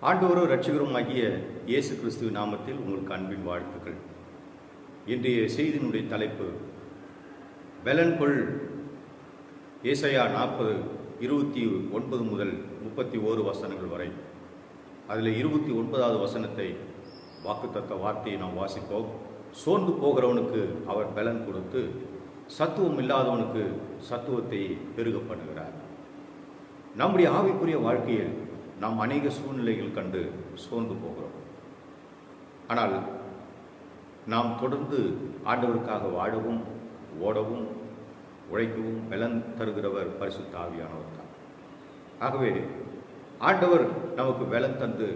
ஆண்டவரும் இரட்சகருமாகிய இயேசு கிறிஸ்துவ நாமத்தில் உங்களுக்கு அன்பின் வாழ்த்துக்கள். இன்றைய செய்தியினுடைய தலைப்பு பெலன் கொள். ஏசாயா 40:29 முதல் 31 வசனங்கள் வரை. அதில் 29வது வசனத்தை வாக்குத்தத்த வார்த்தையை நாம் வாசிப்போம். சோர்ந்து போகிறவனுக்கு அவர் பெலன் கொடுத்து சத்துவம் இல்லாதவனுக்கு சத்துவத்தை பெருக பண்ணுகிறார். நம்முடைய ஆவிக்குரிய வாழ்க்கையில் நாம் அநேக சூழ்நிலைகள் கண்டு சோர்ந்து போகிறோம். ஆனால் நாம் தொடர்ந்து ஆண்டவருக்காக வாழவும் ஓடவும் உழைக்கவும் பலன் தருகிறவர் பரிசுத்த ஆவியானவர் தான். ஆகவே ஆண்டவர் நமக்கு பலன் தந்து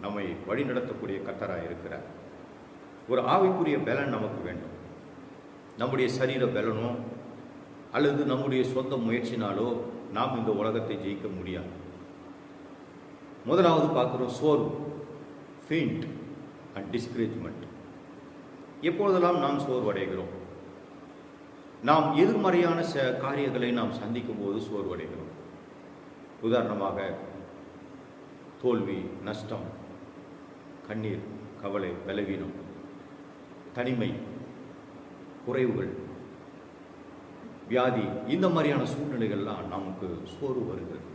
நம்மை வழிநடத்தக்கூடிய கர்த்தராக இருக்கிறார். ஒரு ஆவிக்குரிய பலன் நமக்கு வேண்டும். நம்முடைய சரீர பலனோ அல்லது நம்முடைய சொந்த முயற்சினாலோ நாம் இந்த உலகத்தை ஜெயிக்க முடியாது. முதலாவது பார்க்குறோம் சோர்வு, ஃபெயிண்ட் அண்ட் டிஸ்கரேஜ்மெண்ட். எப்பொழுதெல்லாம் நாம் சோர்வடைகிறோம்? நாம் எதிர்மறையான காரியங்களை நாம் சந்திக்கும் போது சோர்வடைகிறோம். உதாரணமாக தோல்வி, நஷ்டம், கண்ணீர், கவலை, பலவீனம், தனிமை, குறைவுகள், வியாதி, இந்த மாதிரியான சூழ்நிலைகள்லாம் நமக்கு சோர்வு வருகிறது.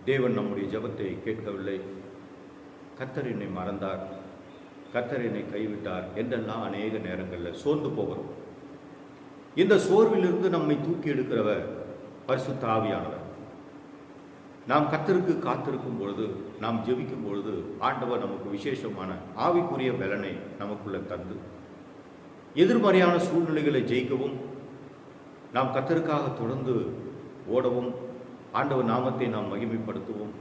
தேவன் நம்முடைய ஜெபத்தை கேட்கவில்லை, கர்த்தர் என்னை மறந்தார், கர்த்தர் என்னை கைவிட்டார் என்றெல்லாம் அநேக நேரங்களில் சோர்ந்து போகிறோம். இந்த சோர்விலிருந்து நம்மை தூக்கி எடுக்கிறவர் பரிசுத்த ஆவியானவர். நாம் கர்த்தருக்கு காத்திருக்கும் பொழுது, நாம் ஜெபிக்கும் பொழுது ஆண்டவர் நமக்கு விசேஷமான ஆவிக்குரிய பலனை நமக்குள்ள தந்து எதிர்மறையான சூழ்நிலைகளை ஜெயிக்கவும், நாம் கர்த்தருக்காக தொடர்ந்து ஓடவும், ஆண்டவர் நாமத்தை நாம் மகிமைப்படுத்துவோம்,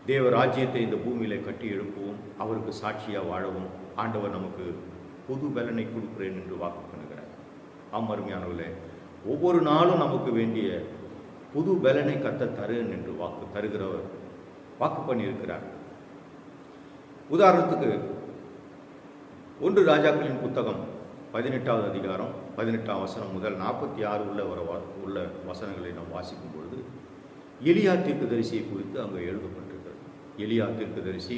தேவ ராஜ்யத்தை இந்த பூமியில கட்டி எழுப்புவோம், அவருக்கு சாட்சியாக வாழவும் ஆண்டவர் நமக்கு புது பலனை கொடுக்கிறேன் என்று வாக்கு பண்ணுகிறார். அருமையானவர்களே, ஒவ்வொரு நாளும் நமக்கு வேண்டிய புது பலனை கர்த்தர் தருகிறேன் என்று வாக்கு தருகிறவர் வாக்கு பண்ணியிருக்கிறார். உதாரணத்துக்கு 1 ராஜாக்களின் புத்தகம் 18வது அதிகாரம் 18ஆம் வசனம் முதல் 46 உள்ள வசனங்களை நாம் வாசிக்கும் பொழுது எலியா தீர்க்கதரிசியை குறித்து அங்கே எழுதப்பட்டிருக்கிறது. எலியா தீர்க்கதரிசி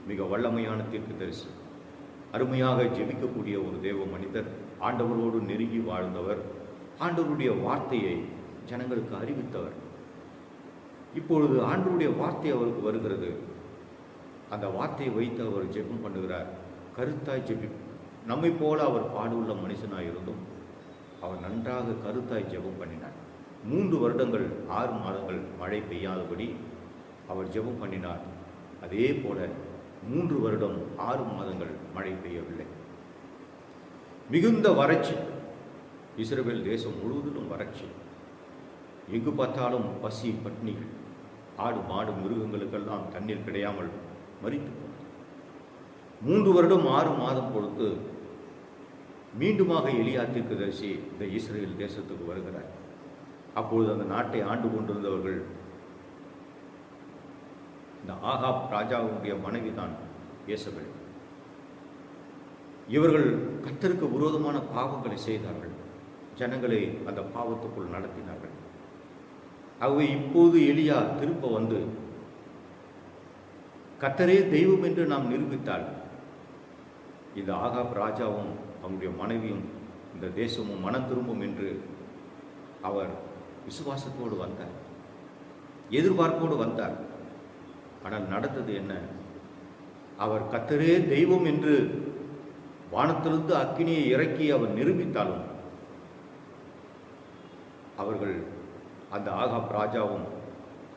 மிக வல்லமையான தீர்க்கதரிசி, அருமையாக ஜெபிக்கக்கூடிய ஒரு தேவ மனிதர், ஆண்டவரோடு நெருங்கி வாழ்ந்தவர், ஆண்டவருடைய வார்த்தையை ஜனங்களுக்கு அறிவித்தவர். இப்பொழுது ஆண்டவருடைய வார்த்தை அவருக்கு வருகிறது. அந்த வார்த்தையை வைத்து அவர் ஜெபம் பண்ணுகிறார். கருத்தாய் ஜெபி, நம்மை போல அவர் பாடுள்ள மனுஷனாக இருந்தும் அவர் நன்றாக கருத்தாய் ஜெபம் பண்ணினார். 3 வருடங்கள் 6 மாதங்கள் மழை பெய்யாதபடி அவர் ஜெபம் பண்ணினார். அதே போல 3 வருடம் 6 மாதங்கள் மழை பெய்யவில்லை. மிகுந்த வறட்சி, இஸ்ரவேல் தேசம் முழுவதிலும் வறட்சி, எங்கு பார்த்தாலும் பசி, பட்னிகள், ஆடு மாடு மிருகங்களுக்கெல்லாம் தண்ணீர் கிடையாமல் மரித்து போனது. 3 வருடம் 6 மாதம் பொறுத்து மீண்டுமாக எலியா தீர்க்கதரிசி இந்த இஸ்ரவேல் தேசத்துக்கு வருகிறார். அப்பொழுது அந்த நாட்டை ஆண்டு கொண்டிருந்தவர்கள் இந்த ஆகாப் ராஜாவுடைய மனைவிதான் யேசபேல். இவர்கள் கர்த்தருக்கு விரோதமான பாவங்களை செய்தார்கள், ஜனங்களை அந்த பாவத்துக்குள் நடத்தினார்கள். ஆகவே இப்போது எலியா திரும்ப வந்து கர்த்தரே தெய்வம் என்று நாம் நிரூபித்தால் இந்த ஆகாப் ராஜாவும் அவனுடைய மனைவியும் இந்த தேசமும் மனம் திரும்பும் என்று அவர் விசுவாசத்தோடு வந்தார், எதிர்பார்ப்போடு வந்தார். ஆனால் நடந்தது என்ன? அவர் கர்த்தரே தெய்வம் என்று வானத்திலிருந்து அக்கினியை இறக்கி அவர் நிரூபித்தாலும் அவர்கள், அந்த ஆகாப் ராஜாவும்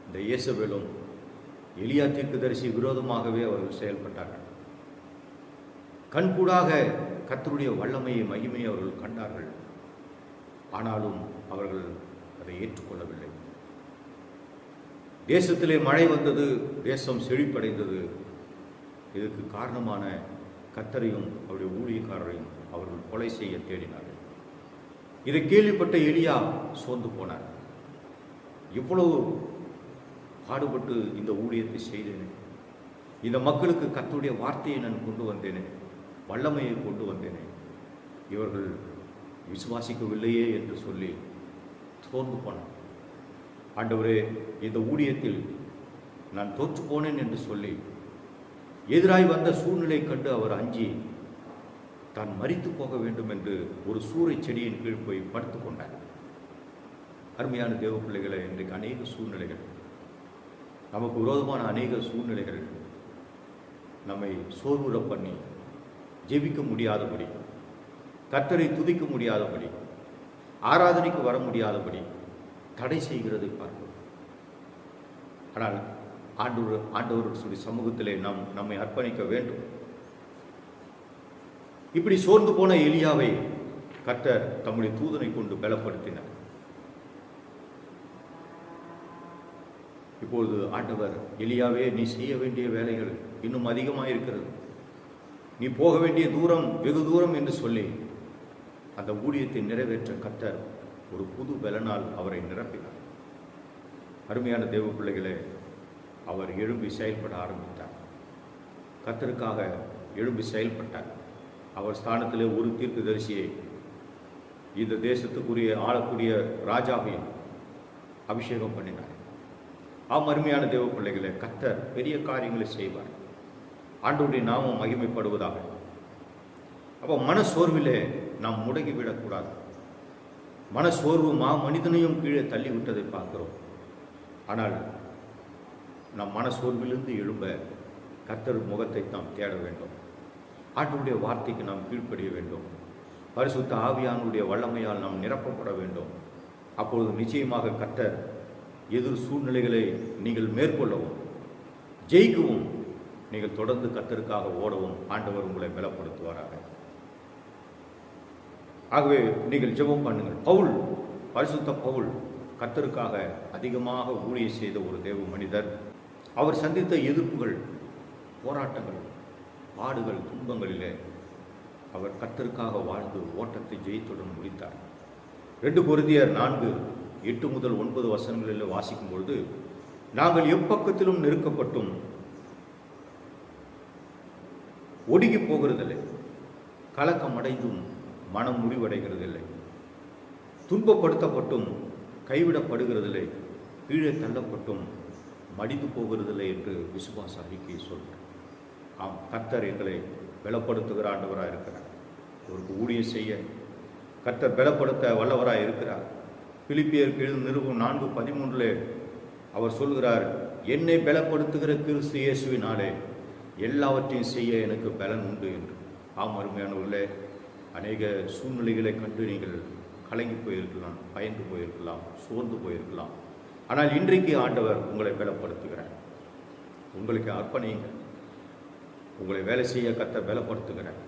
இந்த யேசபேலும் எலியா தீர்க்கதரிசி விரோதமாகவே அவர்கள் செயல்பட்டார்கள். கண்கூடாக கர்த்தருடைய வல்லமையை, மகிமையை அவர்கள் கண்டார்கள். ஆனாலும் அவர்கள் அதை ஏற்றுக்கொள்ளவில்லை. தேசத்திலே மழை வந்தது, தேசம் செழிப்படைந்தது. இதற்கு காரணமான கர்த்தரையும் அவருடைய ஊழியக்காரரையும் அவர்கள் கொலை செய்ய தேடினார்கள். இதை கேள்விப்பட்ட எலியா சோர்ந்து போனார். இவ்வளவு பாடுபட்டு இந்த ஊழியத்தை செய்தேனே, இந்த மக்களுக்கு கர்த்தருடைய வார்த்தையை நான் கொண்டு வந்தேனே, வல்லமையை கொண்டு வந்தேனே, இவர்கள் விசுவாசிக்கவில்லையே என்று சொல்லி சோர்ந்து போனார். ஆண்டவரே, இந்த ஊழியத்தில் நான் தோற்று போனேன் என்று சொல்லி எதிராய் வந்த சூழ்நிலை கண்டு அவர் அஞ்சி தான் மரித்து போக வேண்டும் என்று ஒரு சூறை செடியின் கீழ் போய் படுத்துக் கொண்டார். அருமையான தேவ பிள்ளைகளை, இன்றைக்கு அநேக சூழ்நிலைகள், நமக்கு விரோதமான அநேக சூழ்நிலைகள் நம்மை சோர்வுற பண்ணி ஜெபிக்க முடியாதபடி, கர்த்தரை துதிக்க முடியாதபடி, ஆராதனைக்கு வர முடியாதபடி தடை செய்கிறதை பார்க்கிறோம். ஆனால் ஆண்டவருடைய சமூகத்திலே நம்மை அர்ப்பணிக்க வேண்டும். இப்படி சோர்ந்து போன எலியாவை கர்த்தர் தம்முடைய தூதனை கொண்டு பலப்படுத்தினார். இப்பொழுது ஆண்டவர், எலியாவே, நீ செய்ய வேண்டிய வேலைகள் இன்னும் அதிகமாக இருக்கிறது, நீ போக வேண்டிய தூரம் வெகு தூரம் என்று சொல்லி அந்த ஊழியத்தை நிறைவேற்ற கர்த்தர் ஒரு புது பலனால் அவரை நிரப்பினார். அருமையான தேவ பிள்ளைகளே, அவர் எழும்பி செயல்பட ஆரம்பித்தார். கர்த்தருக்காக எழும்பி செயல்பட்டார். அவர் ஸ்தானத்திலே ஒரு தீர்க்கதரிசியை, இந்த தேசத்துக்குரிய ஆளக்கூடிய ராஜாவை அபிஷேகம் பண்ணினார். அருமையான தேவ பிள்ளைகளே, கர்த்தர் பெரிய காரியங்களை செய்வார். ஆண்டவருடைய நாமம் மகிமைப்படுவதாக. அப்போ மனசோர்விலே நாம் முடங்கிவிடக்கூடாது. மனசோர்வு மனிதனையும் கீழே தள்ளிவிட்டதை பார்க்கிறோம். ஆனால் நம் மனசோர்விலிருந்து எழும்ப கர்த்தர் முகத்தை நாம் தேட வேண்டும். ஆண்டவருடைய வார்த்தைக்கு நாம் கீழ்ப்படிய வேண்டும். பரிசுத்த ஆவியானுடைய வல்லமையால் நாம் நிரப்பப்பட வேண்டும். அப்பொழுது நிச்சயமாக கர்த்தர் எதிர் சூழ்நிலைகளை நீங்கள் மேற்கொள்ளவும், ஜெயிக்கவும், நீங்கள் தொடர்ந்து கர்த்தருக்காக ஓடவும் ஆண்டவர் உங்களை பலப்படுத்துவாராக. ஆகவே நீங்கள் ஜெபம் பண்ணுங்கள். பரிசுத்த பவுல் கர்த்தருக்காக அதிகமாக ஊழியம் செய்த ஒரு தேவ மனிதர். அவர் சந்தித்த எதிர்ப்புகள், போராட்டங்கள், பாடுகள், துன்பங்களிலே அவர் கர்த்தருக்காக வாழ்ந்து ஓட்டத்தை ஜெயித்துடன் முடித்தார். 2 கொரிந்தியர் 4:8-9 வாசிக்கும் பொழுது, நாங்கள் எப்பக்கத்திலும் நெருக்கப்பட்டும் ஒடுங்கி போகிறதில்லை, கலக்கம் அடைந்தும் மனம் முடிவடைகிறதில்லை, துன்பப்படுத்தப்பட்டும் கைவிடப்படுகிறதில்லை, கீழே தள்ளப்பட்டும் மடிந்து போகிறதில்லை என்று விசுவாச அறிக்கை சொல்கிறார். ஆம், கர்த்தர் எங்களை பலப்படுத்துகிற ஆண்டவராக இருக்கிறார். அவருக்கு ஊழியம் செய்ய கர்த்தர் பலப்படுத்த வல்லவராக இருக்கிறார். பிலிப்பியர் நிருபம் 4:13 அவர் சொல்கிறார், என்னை பலப்படுத்துகிற கிறிஸ்து இயேசுவினாலே எல்லாவற்றையும் செய்ய எனக்கு பலன் உண்டு என்று. ஆம், அருமையானவர்களே, அநேக சூழ்நிலைகளை கண்டு நீங்கள் கலங்கி போயிருக்கலாம், பயந்து போயிருக்கலாம், சோர்ந்து போயிருக்கலாம். ஆனால் இன்றைக்கு ஆண்டவர் உங்களை பலப்படுத்துகிறார். உங்களுக்கு அர்ப்பணியுங்கள். உங்களை வேலை செய்ய கர்த்தர் பலப்படுத்துகிறார்.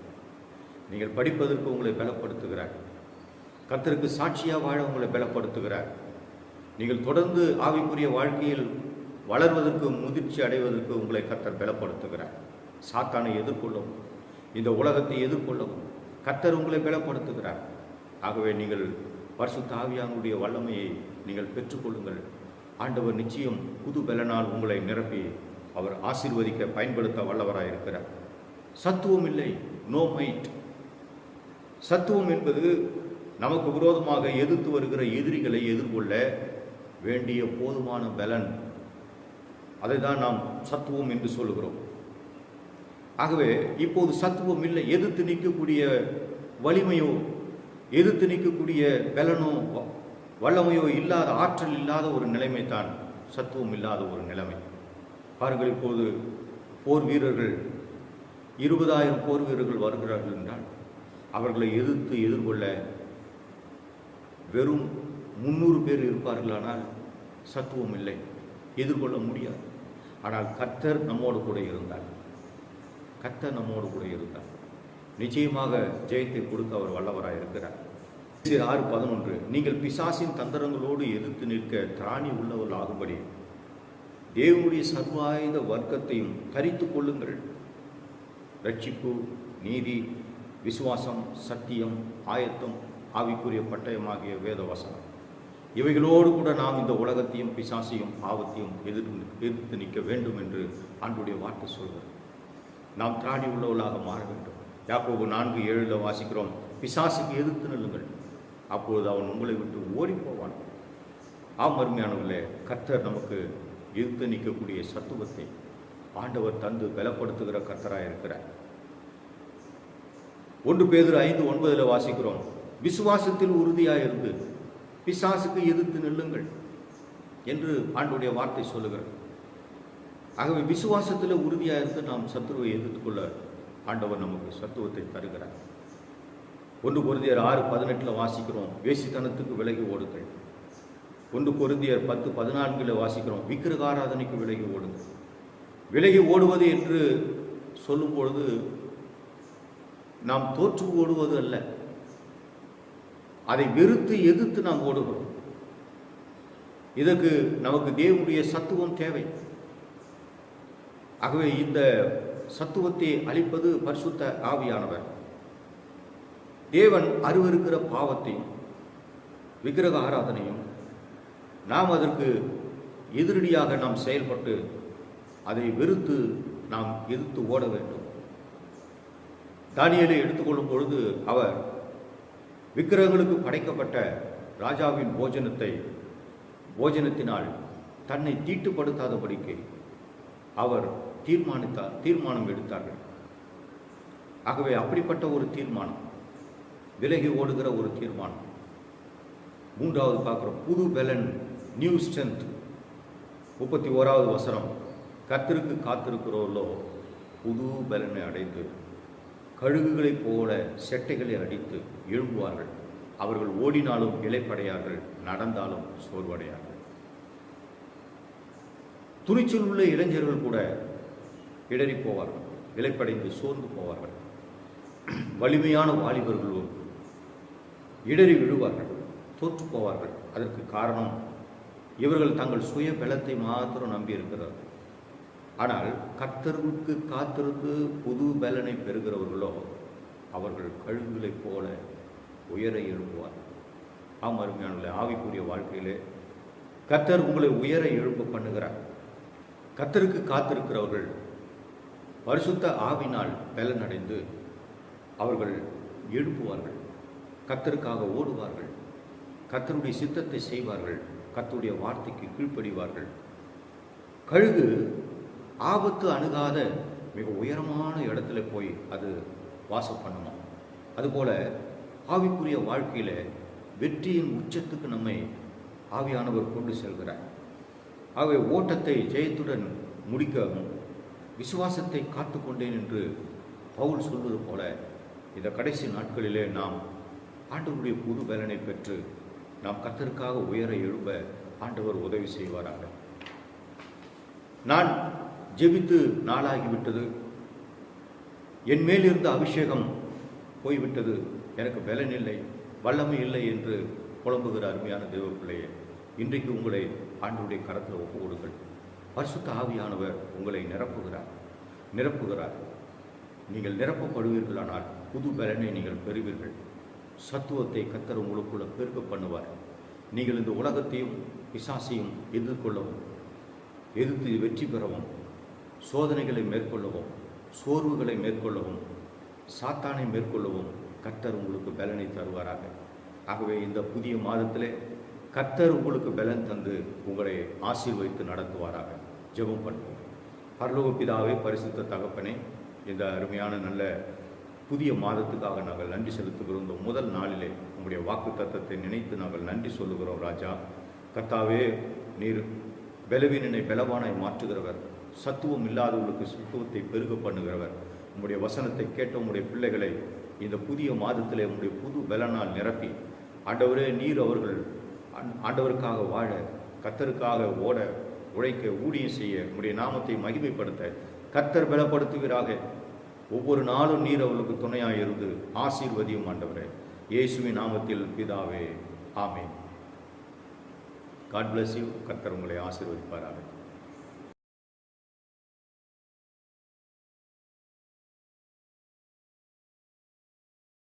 நீங்கள் படிப்பதற்கு உங்களை பலப்படுத்துகிறார். கர்த்தருக்கு சாட்சியாக வாழ உங்களை பலப்படுத்துகிறார். நீங்கள் தொடர்ந்து ஆவிக்குரிய வாழ்க்கையில் வளர்வதற்கு, முதிர்ச்சி அடைவதற்கு உங்களை கர்த்தர் பலப்படுத்துகிறார். சாத்தானை எதிர்கொள்ளவும், இந்த உலகத்தை எதிர்கொள்ளவும் கர்த்தர் உங்களை பலப்படுத்துகிறார். ஆகவே நீங்கள் பரிசுத்த ஆவியானுடைய வல்லமையை நீங்கள் பெற்றுக்கொள்ளுங்கள். ஆண்டவர் நிச்சயம் புது பலனால் உங்களை நிரப்பி அவர் ஆசீர்வதிக்க பயன்படுத்த வல்லவராக இருக்கிறார். சத்துவம் இல்லை, நோ மைட். சத்துவம் என்பது நமக்கு விரோதமாக எதிர்த்து வருகிற எதிரிகளை எதிர்கொள்ள வேண்டிய போதுமான பலன். அதை தான் நாம் சத்துவம் என்று சொல்லுகிறோம். ஆகவே இப்போது சத்துவம் இல்லை. எதிர்த்து நிற்கக்கூடிய வலிமையோ, எதிர்த்து நிற்கக்கூடிய பலனோ, வல்லமையோ இல்லாத, ஆற்றல் இல்லாத ஒரு நிலைமை தான் சத்துவம் இல்லாத ஒரு நிலைமை. பாருங்கள், இப்போது போர் வீரர்கள் 20,000 போர் வீரர்கள் வருகிறார்கள் என்றால் அவர்களை எதிர்கொள்ள வெறும் 300 பேர் இருப்பார்களானால் சத்துவம் இல்லை, எதிர்கொள்ள முடியாது. ஆனால் கர்த்தர் நம்மோடு கூட இருந்தார். கர்த்தர் நம்மோடு கூட இருந்தார். நிச்சயமாக ஜெயத்தை கொடுக்க அவர் வல்லவராக இருக்கிறார். 6:11 நீங்கள் பிசாசின் தந்திரங்களோடு எதிர்த்து நிற்க திராணி உள்ளவர்கள் ஆகும்படி தேவனுடைய சர்வாயுத வர்க்கத்தையும் தரித்து கொள்ளுங்கள். ரட்சிப்பு, நீதி, விசுவாசம், சத்தியம், ஆயத்தம், ஆவிக்குரிய பட்டயமாகிய வேத வசனம், இவைகளோடு கூட நாம் இந்த உலகத்தையும் பிசாசையும் பாவத்தையும் எதிர்த்து நிற்க வேண்டும் என்று ஆண்டவருடைய வார்த்தை சொல்கிறது. நாம் திராணி உள்ளவர்களாக மாற வேண்டும். யாக்கோபு 4:7 வாசிக்கிறோம், பிசாசுக்கு எதிர்த்து நில்லுங்கள், அப்பொழுது அவன் உங்களை விட்டு ஓடி போவான். ஆம், அருமையானவர்களே, கர்த்தர் நமக்கு எதிர்த்து நிற்கக்கூடிய சத்துவத்தை, ஆண்டவர் தந்து பலப்படுத்துகிற கர்த்தராக இருக்கிறார். 1 பேதுரு 5:9 வாசிக்கிறோம், விசுவாசத்தில் உறுதியாக இருந்து பிசாசுக்கு எதிர்த்து நில்லுங்கள் என்று ஆண்டவருடைய வார்த்தை சொல்லுகிறது. ஆகவே விசுவாசத்தில் உறுதியாக இருந்து நாம் சத்துருவை எதிர்த்துக்கொள்ள ஆண்டவர் நமக்கு சத்துவத்தை தருகிறார். 1 கொரிந்தியர் 6:18 வாசிக்கிறோம், வேசித்தனத்துக்கு விலகி ஓடுங்கள். 1 கொரிந்தியர் 10:14 வாசிக்கிறோம், விக்கிரக ஆராதனைக்கு விலகி ஓடுங்கள். விலகி ஓடுவது என்று சொல்லும் பொழுது நாம் தோற்று ஓடுவது அல்ல, அதை வெறுத்து எதிர்த்து நாம் ஓடுகிறோம். இதற்கு நமக்கு தேவனுடைய சத்துவம் தேவை. ஆகவே இந்த சத்துவத்தை அளிப்பது பரிசுத்த ஆவியானவர். தேவன் அருவருக்கிற பாவத்தையும் விக்கிரக ஆராதனையும் நாம் அதற்கு எதிரடியாக நாம் செயல்பட்டு அதை வெறுத்து நாம் எதிர்த்து ஓட வேண்டும். தானியேலை எடுத்துக்கொள்ளும் பொழுது அவர் விக்கிரகங்களுக்கு படைக்கப்பட்ட ராஜாவின் போஜனத்தினால் தன்னை தீட்டுப்படுத்தாதபடிக்கு அவர் தீர்மானம் எடுத்தார்கள். ஆகவே அப்படிப்பட்ட ஒரு தீர்மானம், விலகி ஓடுகிற ஒரு தீர்மானம். 3வது பார்க்கிறோம், புது பலன், நியூ ஸ்ட்ரென்த். 31வது வசனம், கர்த்தருக்கு காத்திருக்கிறோர்களோ புது பலனை அடைந்து கழுகுகளைப் போல செட்டைகளை அடித்து எழும்புவார்கள். அவர்கள் ஓடினாலும் இளைப்படையார்கள், நடந்தாலும் சோர்வடையார்கள். துணிச்சல் உள்ள இளைஞர்கள் கூட இடறி போவார்கள், இளைப்படைந்து சோர்ந்து போவார்கள். வலிமையான வாலிபர்களும் இடறி விழுவார்கள், தோற்று போவார்கள். அதற்கு காரணம், இவர்கள் தங்கள் சுய பலத்தை மாத்திரம் நம்பி இருக்கிறார்கள். ஆனால் கர்த்தருக்கு காத்திருந்து புது பலனை பெறுகிறவர்களோ அவர்கள் கழுகுகளைப் போல உயர எழும்புவார்கள். ஆம் அருமையானவர்களே, ஆவிக்குரிய வாழ்க்கையிலே கர்த்தர் உங்களை உயர எழும்ப பண்ணுகிறார். கர்த்தருக்கு காத்திருக்கிறவர்கள் பரிசுத்த ஆவினால் பலனடைந்து அவர்கள் எழுப்புவார்கள், கர்த்தருக்காக ஓடுவார்கள், கர்த்தருடைய சித்தத்தை செய்வார்கள், கர்த்தருடைய வார்த்தைக்கு கீழ்ப்படிவார்கள். கழுகு ஆபத்து அணுகாத மிக உயரமான இடத்துல போய் அது வாசம் பண்ணுமா. அதுபோல ஆவிக்குரிய வாழ்க்கையில வெற்றியின் உச்சத்துக்கு நம்மை ஆவியானவர் கொண்டு செல்கிறார். ஆகவே ஓட்டத்தை ஜெயத்துடன் முடிக்கவும் விசுவாசத்தை காத்து கொண்டேன் என்று பவுல் சொல்வது போல இந்த கடைசி நாட்களிலே நாம் ஆண்டவருடைய புது பலனை பெற்று நாம் கர்த்தருக்காக உயர எழும்ப ஆண்டவர் உதவி செய்வாராக. நான் ஜெபித்து நாளாகிவிட்டது, என் மேலிருந்த அபிஷேகம் போய்விட்டது, எனக்கு பலன் இல்லை, வல்லமை இல்லை என்று புலம்புகிற அருமையான தேவ பிள்ளையே, இன்றைக்கு உங்களை ஆண்டவருடைய கரத்தில் ஒப்பு கொடுங்கள். பரிசுத்த ஆவியானவர் உங்களை நிரப்புகிறார். நீங்கள் நிரப்பப்படுவீர்களானால் புது பலனை நீங்கள் பெறுவீர்கள். சத்துவத்தை கர்த்தர் உங்களுக்குள்ள பெருக்க பண்ணுவார். நீங்கள் இந்த உலகத்தையும் பிசாசையும் எதிர்த்து வெற்றி பெறவும், சோதனைகளை மேற்கொள்ளவும், சோர்வுகளை மேற்கொள்ளவும், சாத்தானை மேற்கொள்ளவும் கர்த்தர் உங்களுக்கு பலனை தருவாராக. ஆகவே இந்த புதிய மாதத்திலே கர்த்தர் உங்களுக்கு பலன் தந்து உங்களை ஆசீர்வதித்து நடத்துவாராக. ஜெபம் பண்ணுவோம். பரலோக பிதாவே, பரிசுத்த தகப்பனே, இந்த அருமையான நல்ல புதிய மாதத்துக்காக நாங்கள் நன்றி செலுத்துகிறோம். இந்த முதல் நாளிலே உங்களுடைய வாக்கு தத்தத்தை நினைத்து நாங்கள் நன்றி சொல்லுகிறோம். ராஜா கர்த்தாவே, நீர் பலவீனனை பலவானாய் மாற்றுகிறவர், சத்துவம் இல்லாதவர்களுக்கு சத்துவத்தை பெருக பண்ணுகிறவர். உங்களுடைய வசனத்தை கேட்ட உங்களுடைய பிள்ளைகளை இந்த புதிய மாதத்திலே உங்களுடைய புது பலனால் நிரப்பி, ஆண்டவரே, நீர் அவர்கள் ஆண்டவருக்காக வாழ, கர்த்தருக்காக ஓட, உழைக்க, ஊழியம் செய்ய, உங்களுடைய நாமத்தை மகிமைப்படுத்த கர்த்தர் பலப்படுத்துவீராக. ஒவ்வொரு நாளும் நீர் அவர்களுக்கு துணையாக இருந்து ஆசீர்வதியும் ஆண்டவரே. இயேசுவின் நாமத்தில் பிதாவே, ஆமென். God bless you. கர்த்தர் உங்களை ஆசீர்வதிப்பாராக.